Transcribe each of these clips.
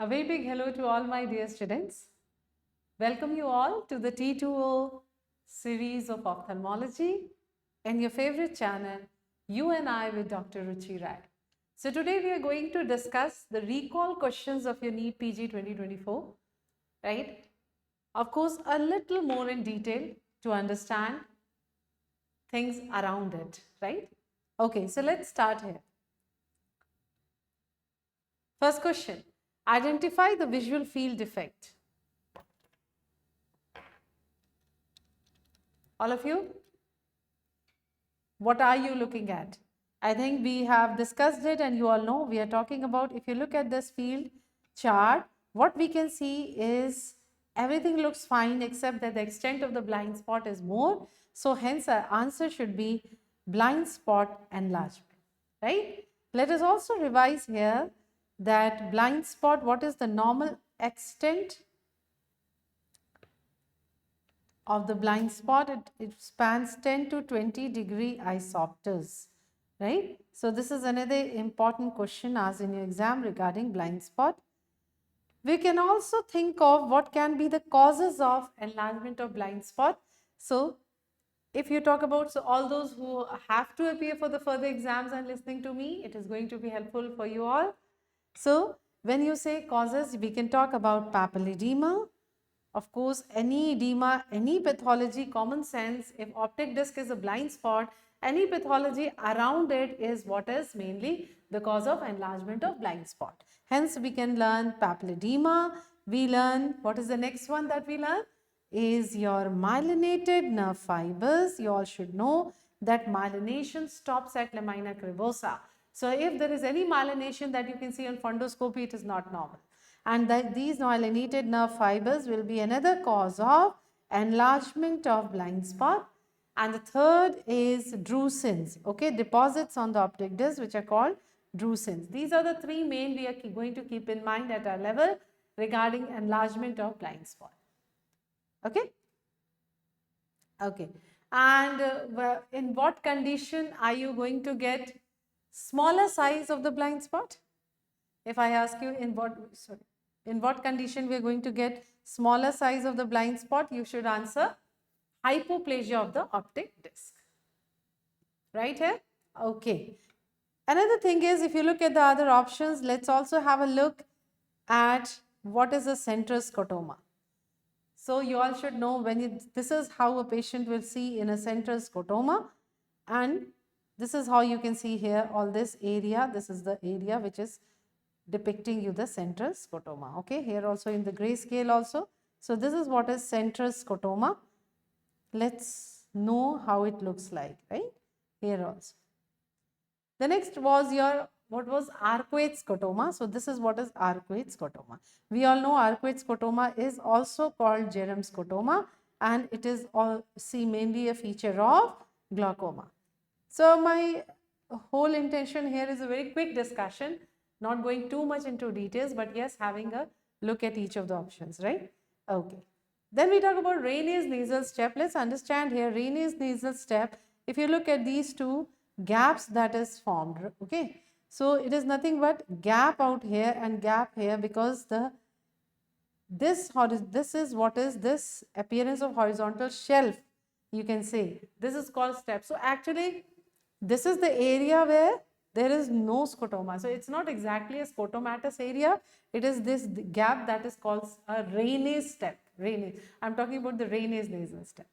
A very big hello to all my dear students. Welcome you all to the T2O series of ophthalmology and your favorite channel, You and I with Dr. Ruchi Rai. So today we are going to discuss the recall questions of your Neetpg 2024, right? Of course, a little more in detail to understand things around it, right? Okay, so let's start here. First question, identify the visual field defect. All of you, what are you looking at? I think we have discussed it and you all know we are talking about, if you look at this field chart, what we can see is everything looks fine except that the extent of the blind spot is more. So hence our answer should be blind spot enlargement, right? Let us also revise here that blind spot, what is the normal extent of the blind spot? It spans 10 to 20 degree isopters, right? So this is another important question asked in your exam regarding blind spot. We can also think of what can be the causes of enlargement of blind spot. So if you talk about, so all those who have to appear for the further exams and listening to me, it is going to be helpful for you all. So when you say causes, we can talk about papilledema. Of course, any edema, any pathology, common sense, if optic disc is a blind spot, any pathology around it is what is mainly the cause of enlargement of blind spot. Hence, we can learn papilledema. We learn, what is the next one that we learn? Is your myelinated nerve fibers. You all should know that myelination stops at lamina cribosa. So, if there is any myelination that you can see on fundoscopy, it is not normal. And that these myelinated nerve fibers will be another cause of enlargement of blind spot. And the third is drusins, okay, deposits on the optic disc which are called drusins. These are the three main we are going to keep in mind at our level regarding enlargement of blind spot. Okay? Okay. And in what condition are you going to get smaller size of the blind spot? If I ask you in what condition we are going to get smaller size of the blind spot, you should answer hypoplasia of the optic disc. Right here? Okay. Another thing is, if you look at the other options, let's also have a look at what is a central scotoma. So you all should know this is how a patient will see in a central scotoma, and this is how you can see here all this area. This is the area which is depicting you the central scotoma. Okay, here also in the grayscale also. So this is what is central scotoma. Let's know how it looks like, right? Here also. The next was your, what was arcuate scotoma. So this is what is arcuate scotoma. We all know arcuate scotoma is also called Jerem scotoma, and it is mainly a feature of glaucoma. So my whole intention here is a very quick discussion, not going too much into details, but yes, having a look at each of the options, right? Okay. Then we talk about Raynaud's nasal step. Let's understand here Raynaud's nasal step. If you look at these two gaps that is formed, okay. So it is nothing but gap out here and gap here, because this is what is this appearance of horizontal shelf, you can say. This is called step. So actually, this is the area where there is no scotoma. So it's not exactly a scotomatous area. It is this gap that is called a Raynaud's step. I'm talking about the Raynaud's nasal step.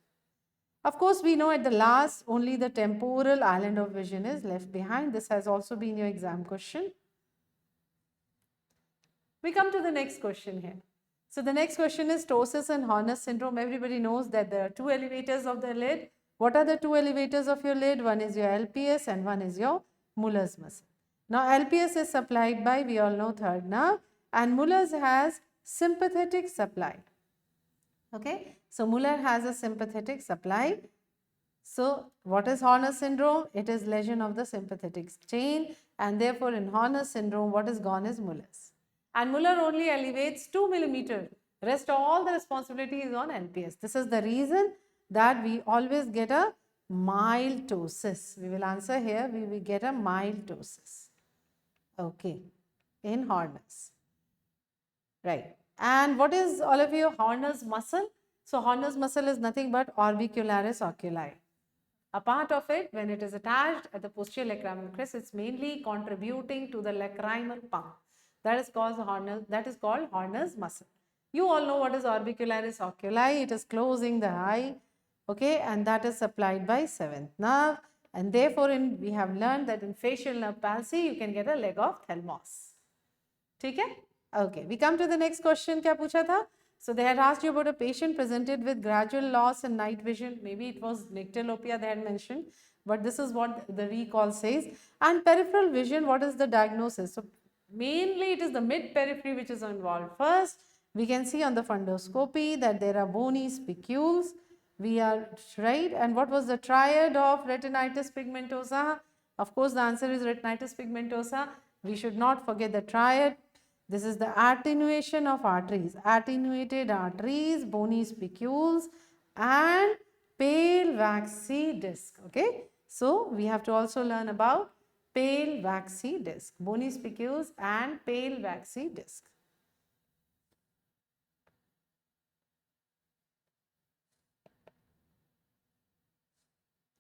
Of course, we know at the last only the temporal island of vision is left behind. This has also been your exam question. We come to the next question here. So the next question is ptosis and Horner's syndrome. Everybody knows that there are two elevators of the lid. What are the two elevators of your lid? One is your LPS and one is your Muller's muscle. Now LPS is supplied by, we all know, third nerve, and Muller's has sympathetic supply. Okay, so Muller has a sympathetic supply. So what is Horner's syndrome? It is lesion of the sympathetic chain, and therefore in Horner's syndrome what is gone is Muller's. And Muller only elevates 2 millimeter. Rest all the responsibility is on LPS. This is the reason that we always get a mild ptosis. We will answer here, we will get a mild ptosis. Okay, in Horner's. Right. And what is, all of you, Horner's muscle? So Horner's muscle is nothing but orbicularis oculi. A part of it, when it is attached at the posterior lacrimal crest, it's mainly contributing to the lacrimal pump. That is called Horner's muscle. You all know what is orbicularis oculi. It is closing the eye, okay, and that is supplied by seventh nerve. And therefore, we have learned that in facial nerve palsy, you can get a leg of thalamus. ठीक है? Okay, we come to the next question. क्या पूछा था? So they had asked you about a patient presented with gradual loss in night vision. Maybe it was nyctalopia they had mentioned, but this is what the recall says. And peripheral vision, what is the diagnosis? So mainly it is the mid periphery which is involved. First, we can see on the fundoscopy that there are bony spicules. We are right. And what was the triad of retinitis pigmentosa? Of course, the answer is retinitis pigmentosa. We should not forget the triad. This is the attenuation of arteries, attenuated arteries, bony spicules, and pale waxy disc. Okay, so we have to also learn about pale waxy disc, bony spicules, and pale waxy disc.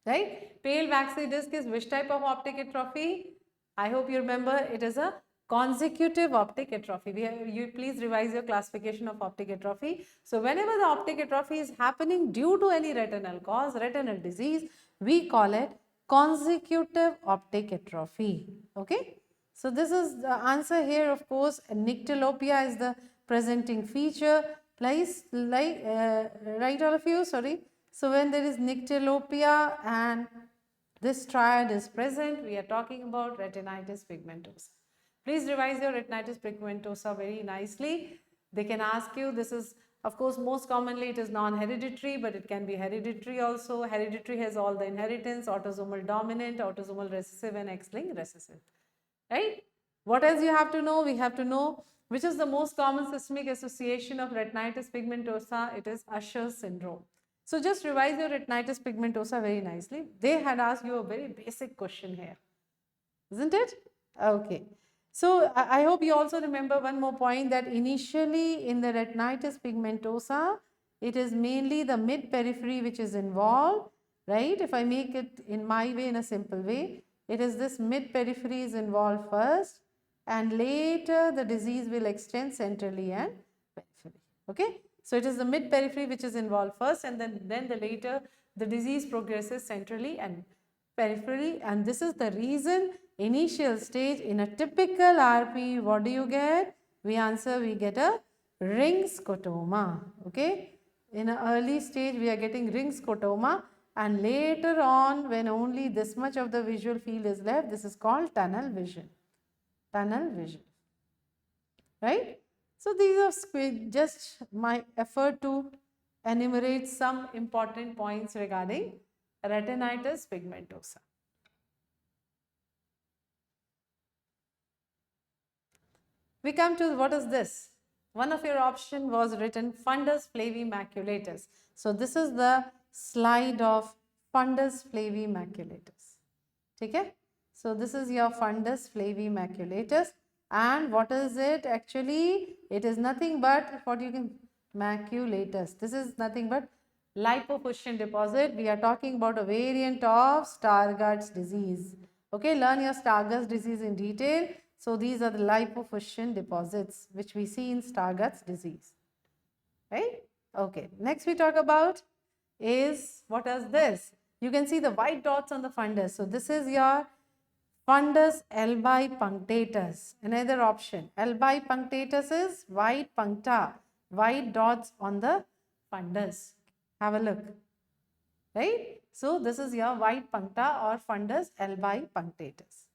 Right? Pale waxy disc is which type of optic atrophy? I hope you remember it is a consecutive optic atrophy. You please revise your classification of optic atrophy. So whenever the optic atrophy is happening due to any retinal cause, retinal disease, we call it consecutive optic atrophy. Okay? So this is the answer here. Of course, nyctalopia is the presenting feature. Right, all of you? Sorry. So when there is nyctalopia and this triad is present, we are talking about retinitis pigmentosa. Please revise your retinitis pigmentosa very nicely. They can ask you, this is, of course, most commonly it is non-hereditary, but it can be hereditary also. Hereditary has all the inheritance, autosomal dominant, autosomal recessive, and X-linked recessive. Right? What else you have to know? We have to know which is the most common systemic association of retinitis pigmentosa. It is Usher's syndrome. So just revise your retinitis pigmentosa very nicely. They had asked you a very basic question here, isn't it? Okay. So I hope you also remember one more point, that initially in the retinitis pigmentosa, it is mainly the mid periphery which is involved, right? If I make it in my way, in a simple way, it is this mid periphery is involved first, and later the disease will extend centrally and periphery. Okay? So it is the mid periphery which is involved first, and then the later the disease progresses centrally and peripherally, and this is the reason initial stage in a typical RP, what do you get? We answer, we get a ring scotoma. Okay? In an early stage, we are getting ring scotoma, and later on, when only this much of the visual field is left, this is called tunnel vision. Tunnel vision. Right? So these are just my effort to enumerate some important points regarding retinitis pigmentosa. We come to what is this? One of your option was written fundus flavi maculatus. So this is the slide of fundus flavi maculatus. Okay? So this is your fundus flavi maculatus. And what is it actually? It is nothing but what you can maculatus. This is nothing but lipofuscin deposit. We are talking about a variant of Stargardt's disease. Okay, learn your Stargardt's disease in detail. So these are the lipofuscin deposits which we see in Stargardt's disease. Right? Okay. Next we talk about is, what is this? You can see the white dots on the fundus. So this is your fundus albi punctatus. Another option. Albi punctatus is white puncta, white dots on the fundus. Have a look. Right? So this is your white puncta or fundus albi punctatus.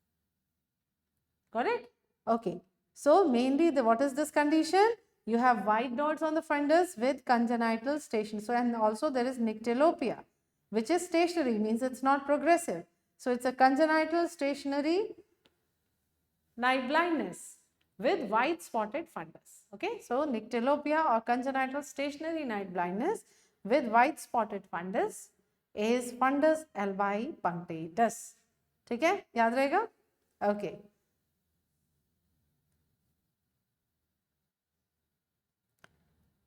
Got it? Okay. So mainly what is this condition? You have white dots on the fundus with congenital station. So and also there is nyctalopia, which is stationary, means it's not progressive. So it's a congenital stationary night blindness with white spotted fundus. Okay. So nyctalopia or congenital stationary night blindness with white spotted fundus is fundus albi punctatus. ठीक है? याद रहेगा? Okay.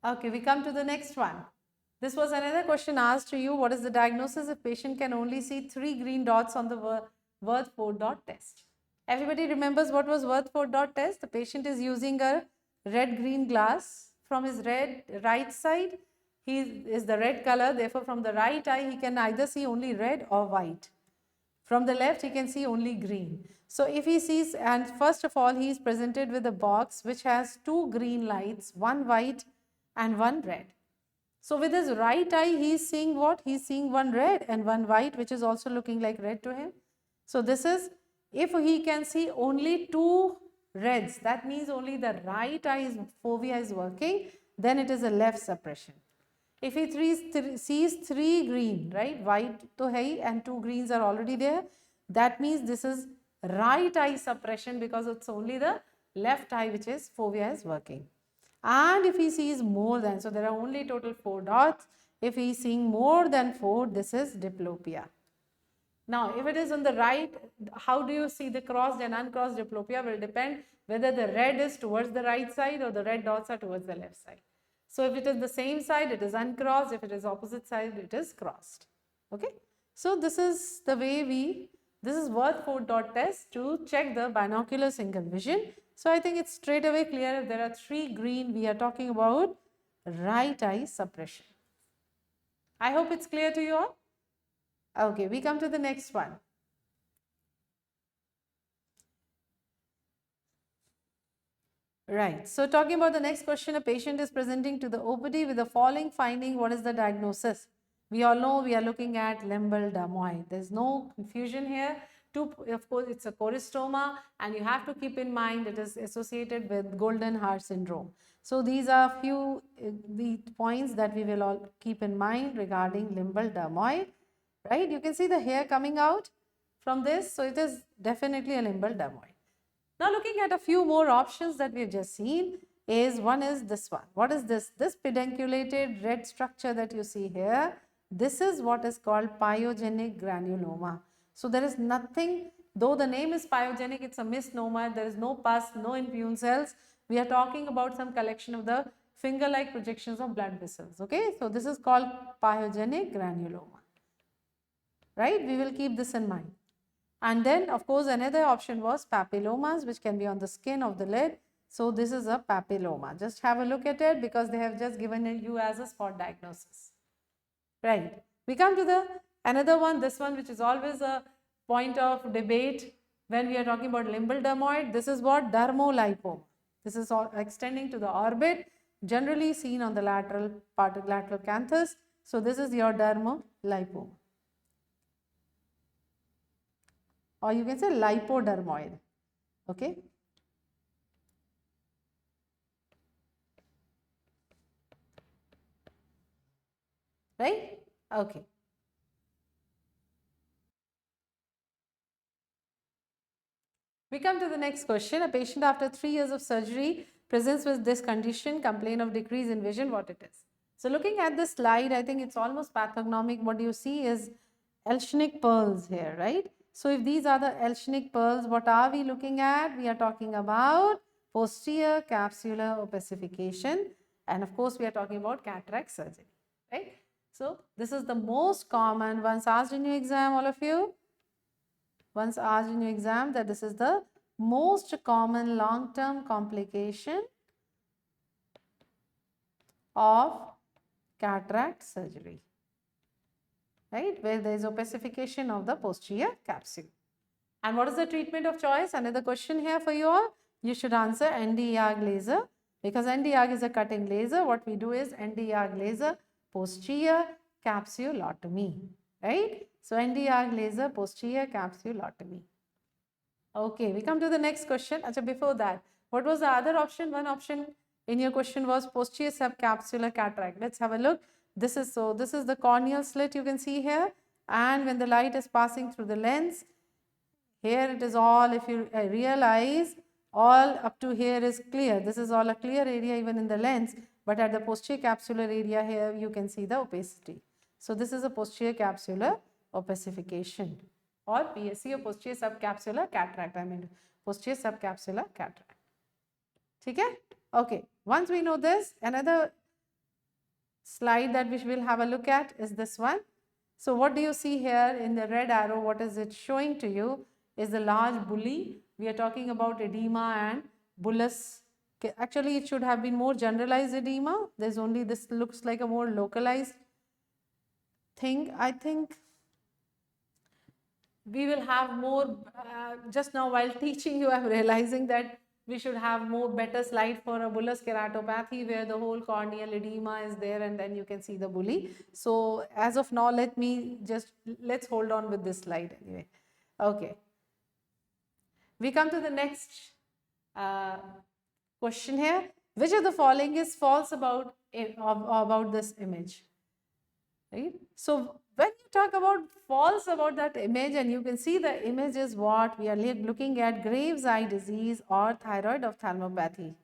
Okay, we come to the next one. This was another question asked to you. What is the diagnosis if patient can only see 3 green dots on the Worth-4 dot test? Everybody remembers what was Worth-4 dot test? The patient is using a red-green glass. From his right side, he is the red color. Therefore, from the right eye, he can either see only red or white. From the left, he can see only green. So if he sees, and first of all, he is presented with a box which has 2 green lights, one white and one red. So with his right eye, he is seeing what? He is seeing one red and one white, which is also looking like red to him. So this is, if he can see only 2 reds, that means only the right eye fovea is working, then it is a left suppression. If he sees 3 green, right, white to hai and 2 greens are already there, that means this is right eye suppression because it's only the left eye which is fovea is working. And if he sees more than, so there are only total 4 dots. If he is seeing more than 4, this is diplopia. Now, if it is on the right, how do you see the crossed and uncrossed diplopia will depend whether the red is towards the right side or the red dots are towards the left side. So if it is the same side, it is uncrossed. If it is opposite side, it is crossed. Okay. So this is the way this is Worth-4 dot test to check the binocular single vision. So I think it's straight away clear if there are 3 green, we are talking about right eye suppression. I hope it's clear to you all. Okay, we come to the next one. Right. So talking about the next question, a patient is presenting to the OPD with the following finding. What is the diagnosis? We all know we are looking at limbal dermoid. There's no confusion here. Of course, it's a choristoma, and you have to keep in mind it is associated with golden heart syndrome. So these are few the points that we will all keep in mind regarding limbal dermoid. Right? You can see the hair coming out from this. So it is definitely a limbal dermoid. Now looking at a few more options that we have just seen is one is this one. What is this? This pedunculated red structure that you see here, this is what is called pyogenic granuloma. So there is nothing, though the name is pyogenic, it's a misnomer. There is no pus, no impune cells. We are talking about some collection of the finger-like projections of blood vessels. Okay, so this is called pyogenic granuloma. Right, we will keep this in mind. And then of course another option was papillomas, which can be on the skin of the lid. So this is a papilloma. Just have a look at it because they have just given you as a spot diagnosis. Right. We come to the another one, this one which is always a point of debate when we are talking about limbal dermoid. This is what? Dermolipoma. This is all extending to the orbit, generally seen on the lateral part of lateral canthus. So this is your dermolipoma. Or you can say lipodermoid. Okay. Right? Okay. We come to the next question. A patient after 3 years of surgery presents with this condition, complain of decrease in vision, what it is. So looking at this slide, I think it's almost pathognomic. What you see is Elshinic pearls here, right? So if these are the Elshinic pearls, what are we looking at? We are talking about posterior capsular opacification, and of course we are talking about cataract surgery, right? So this is the most common, once asked in your exam, all of you, once asked in your exam, that this is the most common long-term complication of cataract surgery, right, where there is opacification of the posterior capsule. And what is the treatment of choice? Another question here for you all. You should answer Nd:YAG laser, because Nd:YAG is a cutting laser. What we do is Nd:YAG laser posterior capsulotomy, right? So Nd:YAG laser posterior capsulotomy. Okay, we come to the next question. Achha, before that, what was the other option? One option in your question was posterior subcapsular cataract. Let's have a look. This is the corneal slit you can see here, and when the light is passing through the lens, here it is all, if you realize, all up to here is clear. This is all a clear area even in the lens, but at the posterior capsular area here you can see the opacity. So this is a posterior capsular opacification, or PSC, or posterior subcapsular cataract. I mean posterior subcapsular cataract. Okay. Okay. Once we know this, another slide that we will have a look at is this one. So what do you see here in the red arrow? What is it showing to you is the large bully. We are talking about edema and bullous. Actually, it should have been more generalized edema. There's only this looks like a more localized thing. I think we will have more, just now while teaching you, I'm realizing that we should have more better slide for a bullous keratopathy where the whole corneal edema is there and then you can see the bully. So as of now, let's hold on with this slide anyway. Okay. We come to the next question here. Which of the following is false about this image? Right? So when you talk about false about that image, and you can see the image is what we are looking at, Graves' eye disease or thyroid ophthalmopathy.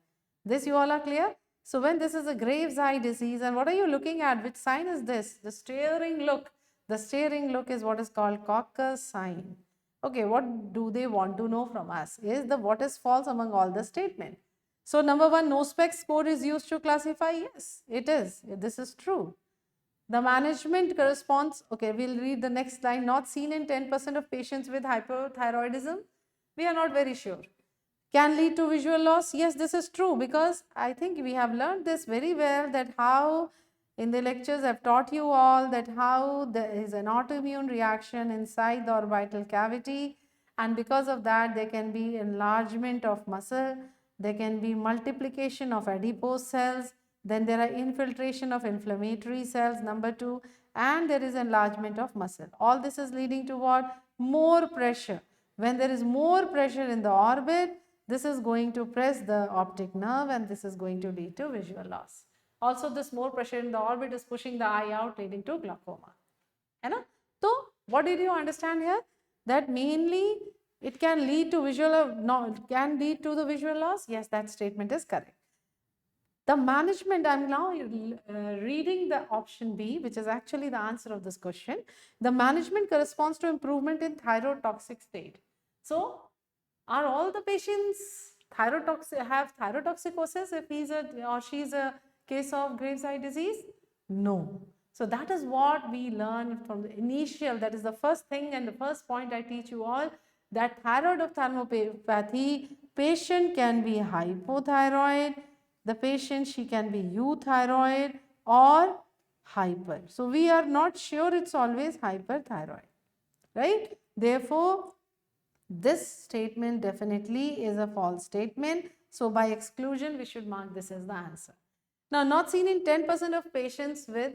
This you all are clear? So when this is a Graves' eye disease, and what are you looking at? Which sign is this? The staring look. The staring look is what is called Cocker's sign. Okay, what do they want to know from us? Is the what is false among all the statement? So number one, no specs score is used to classify. Yes, it is. This is true. The management corresponds, okay, we'll read the next line, not seen in 10% of patients with hypothyroidism. We are not very sure. Can lead to visual loss. Yes, this is true because I think we have learned this very well, that how in the lectures I've taught you all that how there is an autoimmune reaction inside the orbital cavity, and because of that there can be enlargement of muscle, there can be multiplication of adipose cells, then there are infiltration of inflammatory cells, number 2, and there is enlargement of muscle. All this is leading to what? More pressure. When there is more pressure in the orbit, this is going to press the optic nerve and this is going to lead to visual loss. Also, this more pressure in the orbit is pushing the eye out, leading to glaucoma. So, what did you understand here? That mainly it can lead to can lead to the visual loss. Yes, that statement is correct. The management, I'm now reading the option B, which is actually the answer of this question. The management corresponds to improvement in thyrotoxic state. So, are all the patients have thyrotoxicosis if he's or she's a case of Graves' eye disease? No. So that is what we learn from the initial, that is the first thing and the first point I teach you all, that thyroid ophthalmopathy, patient can be hypothyroid, the patient, she can be euthyroid or hyper. So we are not sure it's always hyperthyroid, right? Therefore, this statement definitely is a false statement. So by exclusion, we should mark this as the answer. Now, not seen in 10% of patients with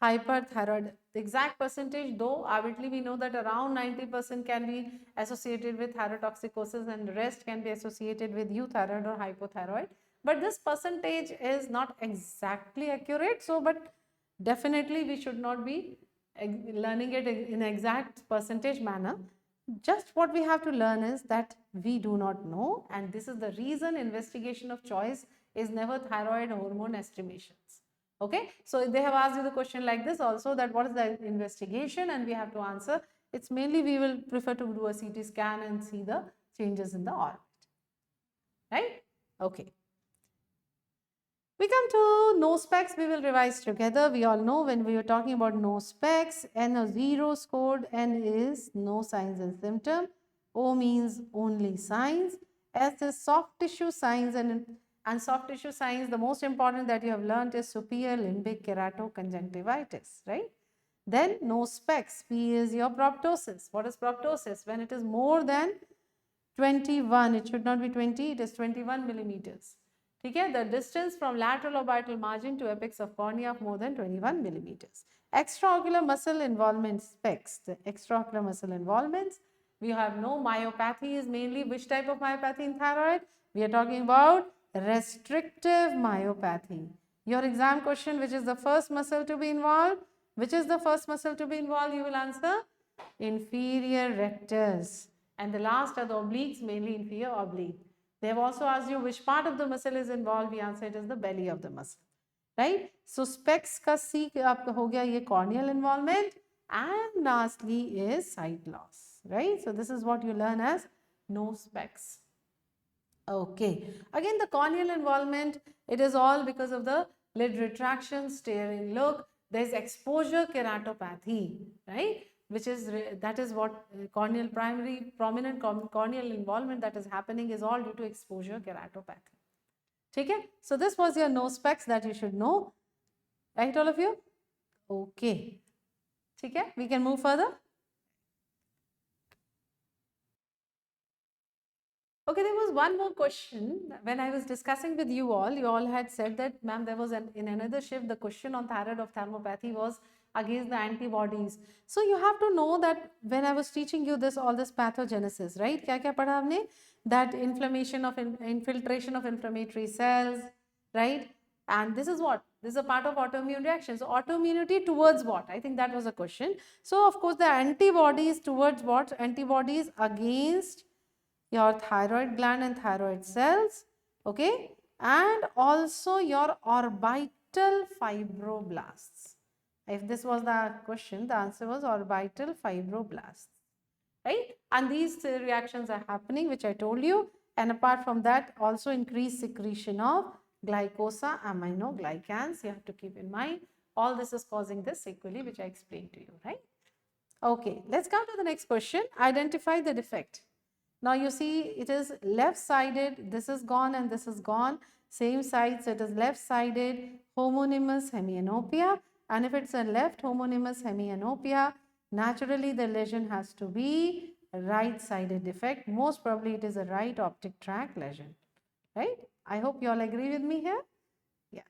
hyperthyroid. The exact percentage, though, arbitrarily we know that around 90% can be associated with thyrotoxicosis and the rest can be associated with euthyroid or hypothyroid. But this percentage is not exactly accurate. So, but definitely we should not be learning it in exact percentage manner. Just what we have to learn is that we do not know, and this is the reason investigation of choice is never thyroid hormone estimations. Okay, so they have asked you the question like this also, that what is the investigation, and we have to answer. It's mainly we will prefer to do a CT scan and see the changes in the orbit, right? Okay. We come to no specs, we will revise together. We all know when we were talking about no specs, N0 scored, N is no signs and symptom, O means only signs, S is soft tissue signs, and soft tissue signs, the most important that you have learned is superior limbic keratoconjunctivitis, right? Then no specs, P is your proptosis. What is proptosis? When it is more than 21, it should not be 20, it is 21 millimeters. Okay, the distance from lateral orbital margin to apex of cornea of more than 21 millimeters. Extraocular muscle involvement specs, the extraocular muscle involvements, we have no myopathy is mainly which type of myopathy in thyroid? We are talking about restrictive myopathy. Your exam question, which is the first muscle to be involved? Which is the first muscle to be involved? You will answer inferior rectus. And the last are the obliques, mainly inferior oblique. They have also asked you which part of the muscle is involved. We answer it is the belly of the muscle, right? So specs का C आपका हो गया ये corneal involvement, and lastly is sight loss, right? So this is what you learn as no specs. Okay, again the corneal involvement, it is all because of the lid retraction, staring look. There's exposure keratopathy, right? Which is, that is what corneal prominent corneal involvement that is happening is all due to exposure keratopathy. Okay? So this was your nose specs that you should know. Right, all of you? Okay. Okay, we can move further. Okay, there was one more question. When I was discussing with you all had said that, ma'am, there was in another shift, the question on thyroid ophthalmopathy was against the antibodies. So you have to know that when I was teaching you this, all this pathogenesis, right? Kya padha humne? That inflammation of infiltration of inflammatory cells, right? And this is what? This is a part of autoimmune reaction. So autoimmunity towards what? I think that was a question. So of course the antibodies towards what? Antibodies against your thyroid gland and thyroid cells, okay, and also your orbital fibroblasts. If this was the question, the answer was orbital fibroblasts, right? And these reactions are happening, which I told you, and apart from that, also increased secretion of glycosaminoglycans. You have to keep in mind, all this is causing this sequelae, which I explained to you, right? Okay, let's come to the next question. Identify the defect. Now you see it is left-sided, this is gone and this is gone, same side, so it is left-sided homonymous hemianopia, and if it's a left homonymous hemianopia, naturally the lesion has to be a right-sided defect. Most probably it is a right optic tract lesion, right? I hope you all agree with me here. Yeah.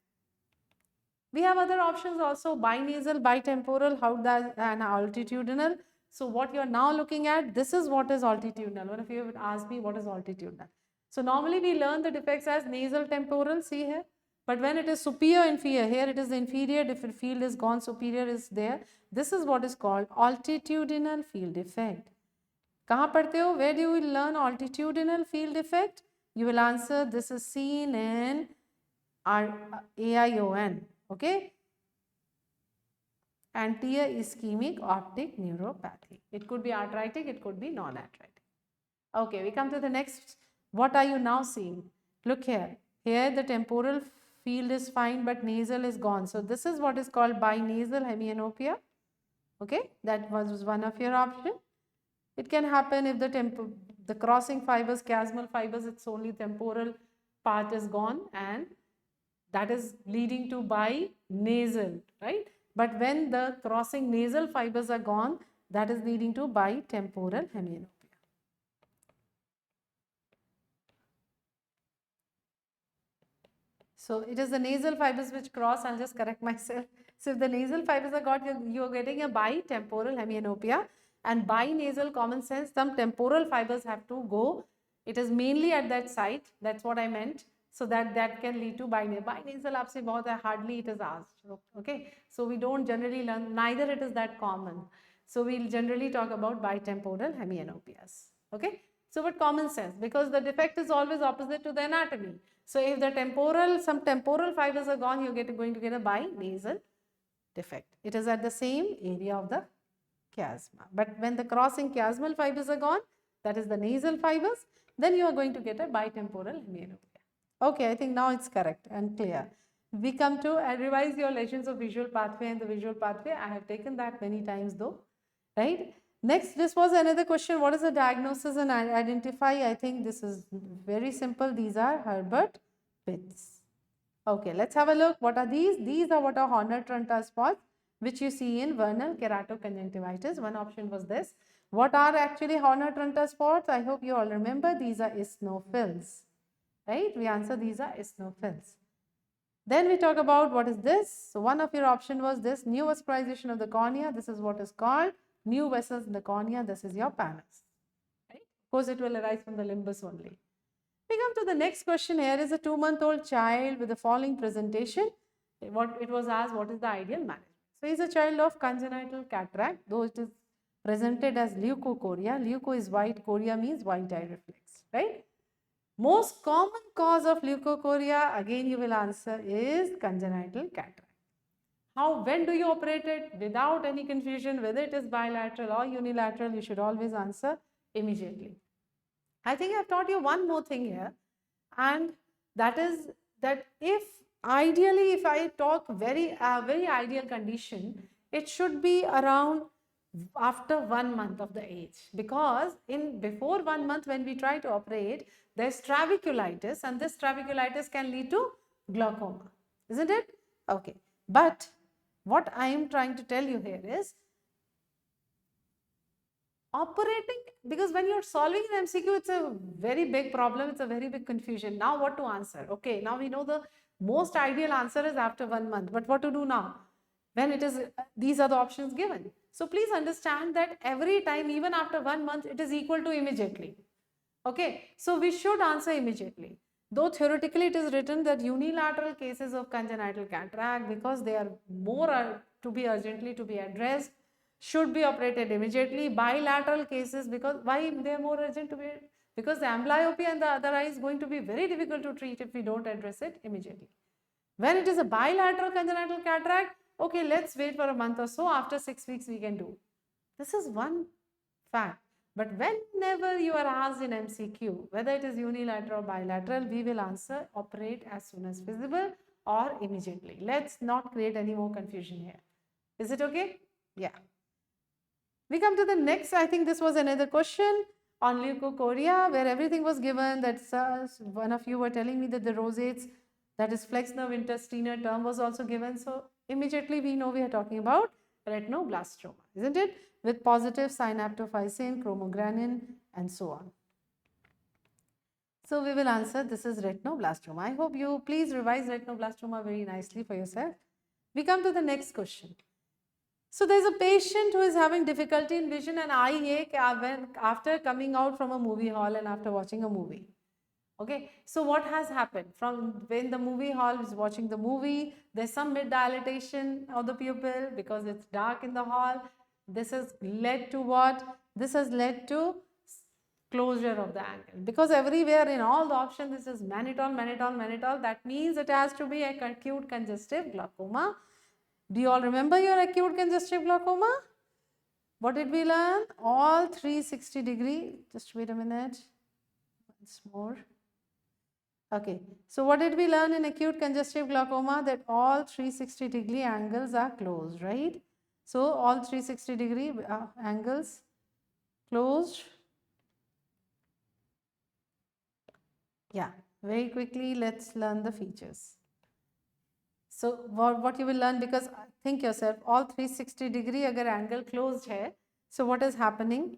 We have other options also, binasal, bitemporal, how that, and altitudinal. So what you're now looking at, this is what is altitudinal. One of you would ask me what is altitudinal. So normally we learn the defects as nasal temporal, see here. But when it is superior inferior, here it is the inferior field is gone, superior is there. This is what is called altitudinal field defect. Kahan padhte ho? Where do you learn altitudinal field defect? You will answer this is seen in AION, okay? Anterior ischemic optic neuropathy. It could be arthritic, it could be non-arthritic. Okay, we come to the next. What are you now seeing? Look here. Here the temporal field is fine, but nasal is gone. So this is what is called binasal hemianopia. Okay, that was one of your options. It can happen if the crossing fibers, chiasmal fibers, it's only temporal part is gone, and that is leading to binasal, right? But when the crossing nasal fibers are gone, that is leading to bitemporal hemianopia. So it is the nasal fibers which cross. I'll just correct myself. So if the nasal fibers are got, you are getting a bitemporal hemianopia, and binasal, common sense, some temporal fibers have to go. It is mainly at that site. That's what I meant. So that can lead to binasal. Binasal aapse bahut hai, hardly it is asked. Okay. So we don't generally learn, neither it is that common. So we'll generally talk about bitemporal hemianopias. Okay. So but common sense, because the defect is always opposite to the anatomy. So if the some temporal fibers are gone, you're going to get a binasal defect. It is at the same area of the chiasma. But when the crossing chiasmal fibers are gone, that is the nasal fibers, then you are going to get a bitemporal hemianopia. Okay, I think now it's correct and clear. We come to revise your lesions of visual pathway and the visual pathway. I have taken that many times though, right? Next, this was another question. What is the diagnosis and identify? I think this is very simple. These are Herbert pits. Okay, let's have a look. What are these? These are what are Horner-Trunta spots, which you see in vernal keratoconjunctivitis. One option was this. What are actually Horner-Trunta spots? I hope you all remember. These are eosinophils, right? We answer these are eosinophils. Then we talk about what is this. So one of your option was this, new vascularization of the cornea. This is what is called new vessels in the cornea. This is your pannus, right? Of course, it will arise from the limbus only. We come to the next question. Here is a 2-month-old child with a falling presentation. What it was asked, what is the ideal management? So he's a child of congenital cataract, though it is presented as leukocoria. Leuco is white, coria means white eye reflex, right? Most common cause of leukocoria, again you will answer, is congenital cataract. When do you operate it? Without any confusion, whether it is bilateral or unilateral, you should always answer immediately. I think I've taught you one more thing here, and that is that if ideally, if I talk very ideal condition, it should be around after 1 month of the age, because in before 1 month when we try to operate, there's trabeculitis, and this trabeculitis can lead to glaucoma, isn't it? Okay, but what I am trying to tell you here is operating, because when you're solving an MCQ, it's a very big problem, it's a very big confusion. Now what to answer? Okay, now we know the most ideal answer is after 1 month, but what to do now when it is these are the options given? So please understand that every time, even after 1 month, it is equal to immediately. Okay, so we should answer immediately. Though theoretically it is written that unilateral cases of congenital cataract, because they are more to be urgently to be addressed, should be operated immediately. Bilateral cases, because why they are more urgent to be, because the amblyopia and the other eye is going to be very difficult to treat if we don't address it immediately. When it is a bilateral congenital cataract, okay, let's wait for a month or so, after 6 weeks we can do. This is one fact. But whenever you are asked in MCQ, whether it is unilateral or bilateral, we will answer operate as soon as feasible or immediately. Let's not create any more confusion here. Is it okay? Yeah. We come to the next. I think this was another question on leukocoria, where everything was given. That's one of you were telling me that the rosates, that is flex nerve intestinal term, was also given. So immediately we know we are talking about retinoblastoma, isn't it? With positive synaptophysin, chromogranin, and so on. So we will answer this is retinoblastoma. I hope you please revise retinoblastoma very nicely for yourself. We come to the next question. So there's a patient who is having difficulty in vision and eye ache after coming out from a movie hall and after watching a movie. Okay, so what has happened? From when the movie hall is watching the movie, there's some mid dilatation of the pupil because it's dark in the hall. This has led to what? This has led to closure of the angle, because everywhere in all the options this is mannitol, mannitol, mannitol. That means it has to be acute congestive glaucoma. Do you all remember your acute congestive glaucoma? What did we learn? All 360-degree. Just wait a minute. Once more. Okay, so what did we learn in acute congestive glaucoma? That all 360-degree angles are closed, right? So all 360-degree angles closed. Yeah, very quickly let's learn the features. So what you will learn, because think yourself, all 360-degree agar angle closed hai, so what is happening?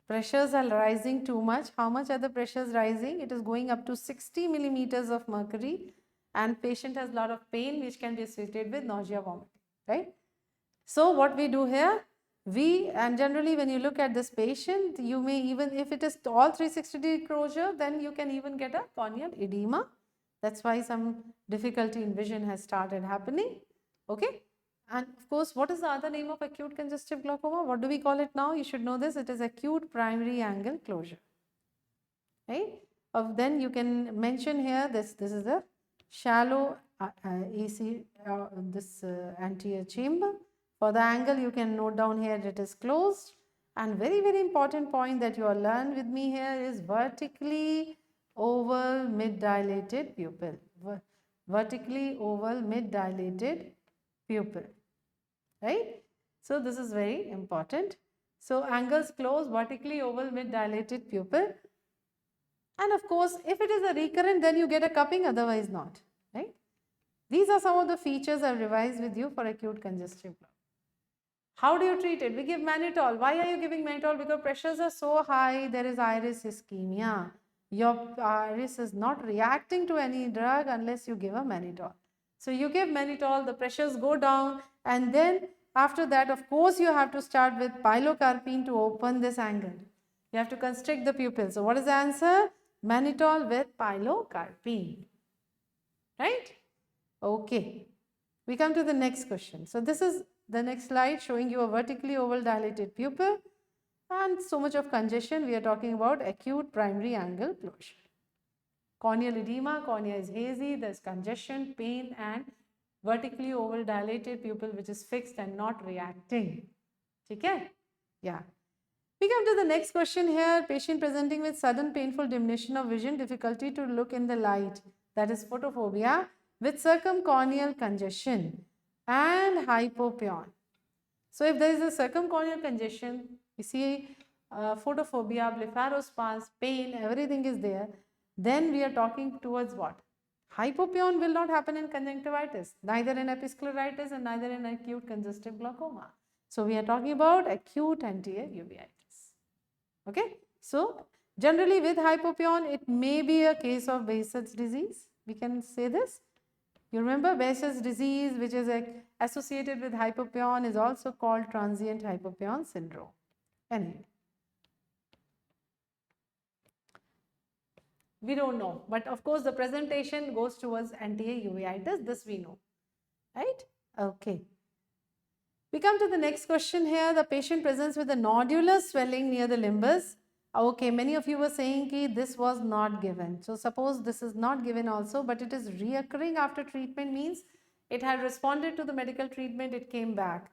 Pressures are rising too much. How much are the pressures rising? It is going up to 60 millimeters of mercury, and patient has a lot of pain which can be associated with nausea, vomiting, right? So what we do here, and generally when you look at this patient, you may even, if it is all 360-degree closure, then you can even get a corneal edema. That's why some difficulty in vision has started happening. Okay. And of course, what is the other name of acute congestive glaucoma? What do we call it now? You should know this. It is acute primary angle closure. Right? Then you can mention here this is a shallow AC, anterior chamber. For the angle, you can note down here it is closed. And very, very important point that you all learn with me here is vertically oval mid-dilated pupil. Vertically oval mid-dilated pupil, right? So this is very important. So angles closed, vertically oval mid-dilated pupil. And of course, if it is a recurrent, then you get a cupping, otherwise not, right? These are some of the features I've revised with you for acute congestive glaucoma. How do you treat it? We give mannitol. Why are you giving mannitol? Because pressures are so high, there is iris ischemia. Your iris is not reacting to any drug unless you give a mannitol. So you give mannitol, the pressures go down, and then after that, of course, you have to start with pilocarpine to open this angle. You have to constrict the pupil. So what is the answer? Mannitol with pilocarpine. Right? Okay. We come to the next question. So this is the next slide showing you a vertically oval dilated pupil and so much of congestion. We are talking about acute primary angle closure. Corneal edema, cornea is hazy, there is congestion, pain, and vertically oval dilated pupil which is fixed and not reacting. Okay? Yeah. We come to the next question here. Patient presenting with sudden painful diminution of vision, difficulty to look in the light, that is photophobia. with circumcorneal congestion and hypopion. So if there is a circumcorneal congestion, you see photophobia, blepharospasm, pain, everything is there, then we are talking towards what? Hypopion will not happen in conjunctivitis, neither in episcleritis and neither in acute congestive glaucoma. So we are talking about acute anterior uveitis. Okay. So generally with hypopion, it may be a case of Behçet's disease. We can say this. You remember Behçet's disease, which is associated with hypopion, is also called transient hypopion syndrome. Anyway, we don't know, but of course the presentation goes towards anterior uveitis. This we know, right? Okay. We come to the next question here. The patient presents with a nodular swelling near the limbus. Okay, many of you were saying that this was not given. So suppose this is not given also, but it is reoccurring after treatment, means it had responded to the medical treatment, it came back,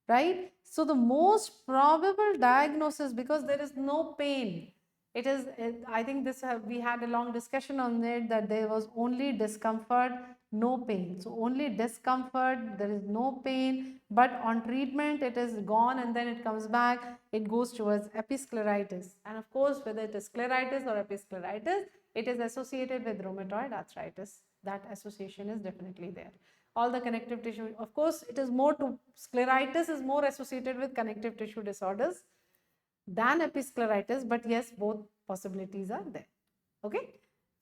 right? So the most probable diagnosis, because there is no pain, it is, I think this we had a long discussion on it, that there was only discomfort, no pain. So only discomfort, there is no pain, but on treatment it is gone and then it comes back, it goes towards episcleritis. And of course, whether it is scleritis or episcleritis, it is associated with rheumatoid arthritis. That association is definitely there. All the connective tissue, of course, it is more to, scleritis is more associated with connective tissue disorders than episcleritis, but yes, both possibilities are there. Okay.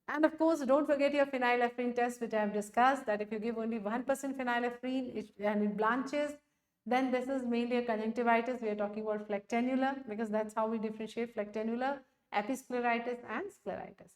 And of course, don't forget your phenylephrine test, which I have discussed, that if you give only 1% phenylephrine and it blanches, then this is mainly a conjunctivitis. We are talking about flectanular, because that's how we differentiate flectanular, episcleritis and scleritis.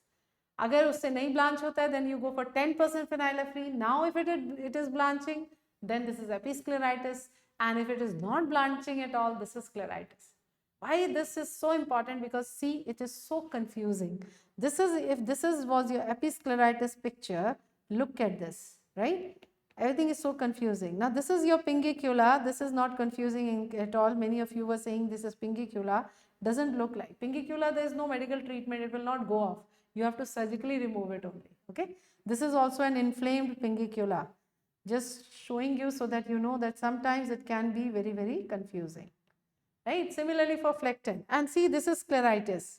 अगर उससे नहीं blanch होता है, then you go for 10% phenylephrine. Now if it is blanching, then this is episcleritis, and if it is not blanching at all, this is scleritis. Why this is so important? Because see, it is so confusing. This is, if this was your episcleritis picture, look at this, right? Everything is so confusing. Now this is your pingicula. This is not confusing at all. Many of you were saying this is pingicula. Doesn't look like pingicula. There is no medical treatment. It will not go off. You have to surgically remove it only. Okay. This is also an inflamed pingicula. Just showing you so that you know that sometimes it can be very, very confusing. Right? Similarly for flectin. And see, this is scleritis.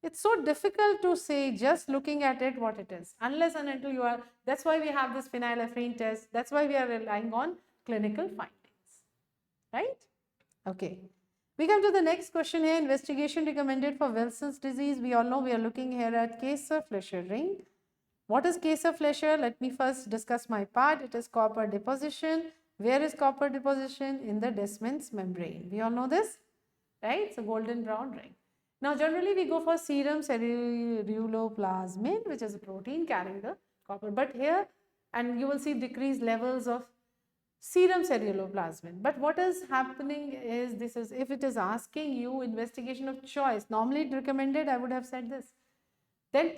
It's so difficult to say just looking at it what it is, unless and until you are, that's why we have this phenylephrine test, that's why we are relying on clinical findings, right? Okay. We come to the next question here, investigation recommended for Wilson's disease. We all know we are looking here at Kayser-Fleischer ring. What is Kayser-Fleischer? Let me first discuss my part. It is copper deposition. Where is copper deposition? In the Descemet's membrane. We all know this, right? It's a golden brown ring. Now, generally we go for serum ceruloplasmin, which is a protein carrying the copper. But here, and you will see decreased levels of serum ceruloplasmin. But what is happening is, this is, if it is asking you investigation of choice, normally it recommended, I would have said this, then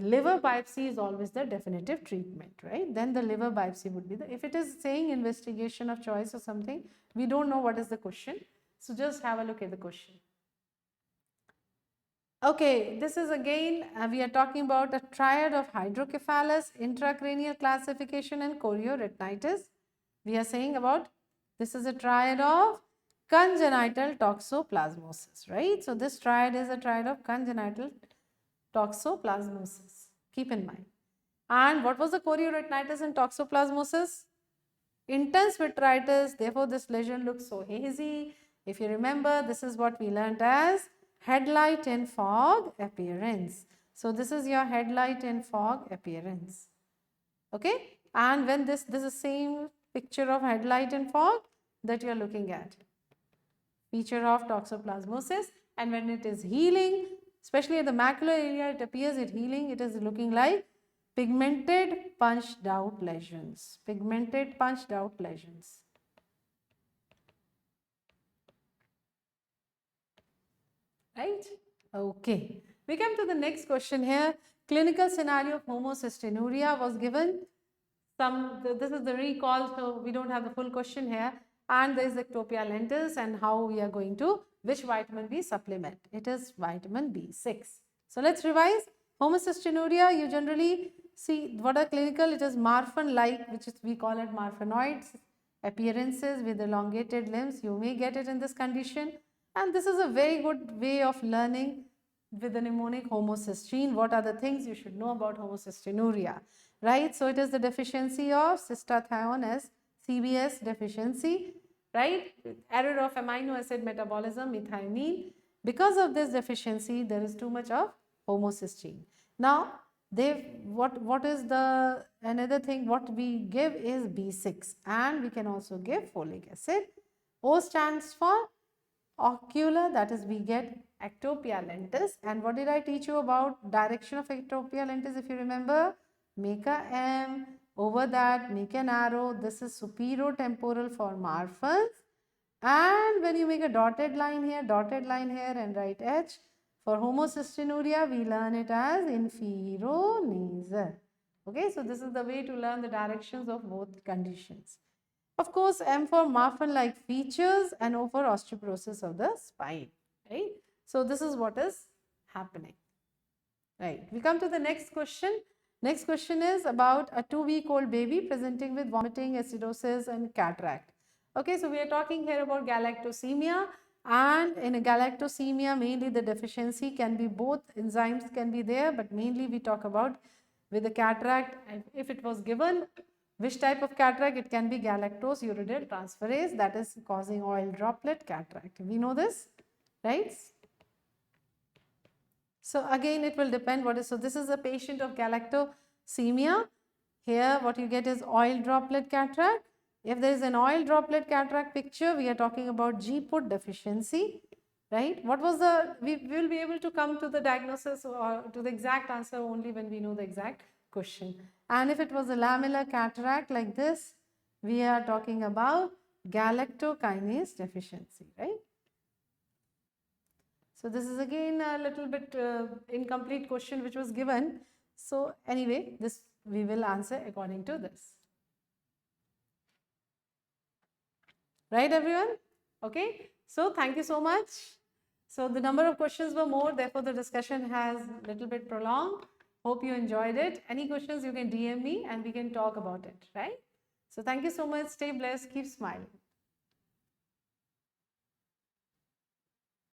liver biopsy is always the definitive treatment, right? Then the liver biopsy would be the, if it is saying investigation of choice or something, we don't know what is the question. So just have a look at the question. Okay, this is again, we are talking about a triad of hydrocephalus, intracranial classification and chorioretinitis. We are saying about, this is a triad of congenital toxoplasmosis, right? So this triad is a triad of congenital toxoplasmosis. Keep in mind. And what was the chorioretinitis and toxoplasmosis? Intense vitritis, therefore this lesion looks so hazy. If you remember, this is what we learnt as headlight in fog appearance. So this is your headlight in fog appearance. Okay? And when this is same picture of headlight in fog that you are looking at. Feature of toxoplasmosis, and when it is healing, especially at the macular area, it appears it healing, it is looking like pigmented punched out lesions. Pigmented punched out lesions. Right? Okay. We come to the next question here. Clinical scenario of homocystinuria was given. This is the recall, so we don't have the full question here. And there is ectopia lentis, and how we are going to, which vitamin B supplement. It is vitamin B6. So let's revise. Homocystinuria, you generally See, what are clinical? It is Marfan-like, which is, we call it Marfanoids, appearances with elongated limbs. You may get it in this condition. And this is a very good way of learning with the mnemonic homocysteine. What are the things you should know about homocystinuria, right? So it is the deficiency of cystathione as CBS deficiency, right? Error of amino acid metabolism, methionine. Because of this deficiency, there is too much of homocysteine. Now, what is the another thing what we give is B6, and we can also give folic acid. O stands for ocular, that is we get ectopia lentis. And what did I teach you about direction of ectopia lentis? If you remember, make a M, over that make an arrow. This is superiotemporal for Marfan's, and when you make a dotted line here and write H, for homocystinuria, we learn it as inferonasal. Okay, so this is the way to learn the directions of both conditions. Of course, M for Marfan-like features and O for osteoporosis of the spine, right? So this is what is happening, right? We come to the next question. Next question is about a 2-week-old baby presenting with vomiting, acidosis and cataract. Okay, so we are talking here about galactosemia, and in a galactosemia, mainly the deficiency can be both enzymes can be there, but mainly we talk about with the cataract, and if it was given, which type of cataract? It can be galactose uridyl transferase, that is causing oil droplet cataract. We know this, right? So again, it will depend what is, so this is a patient of galactosemia. Here what you get is oil droplet cataract. If there is an oil droplet cataract picture, we are talking about G-put deficiency, right? What was the, we will be able to come to the diagnosis or to the exact answer only when we know the exact question. And if it was a lamellar cataract like this, we are talking about galactokinase deficiency, right? So this is again a little bit incomplete question which was given. So anyway, this we will answer according to this. Right, everyone? Okay. So thank you so much. So the number of questions were more, therefore the discussion has a little bit prolonged. Hope you enjoyed it. Any questions you can DM me and we can talk about it, right? So thank you so much. Stay blessed. Keep smiling.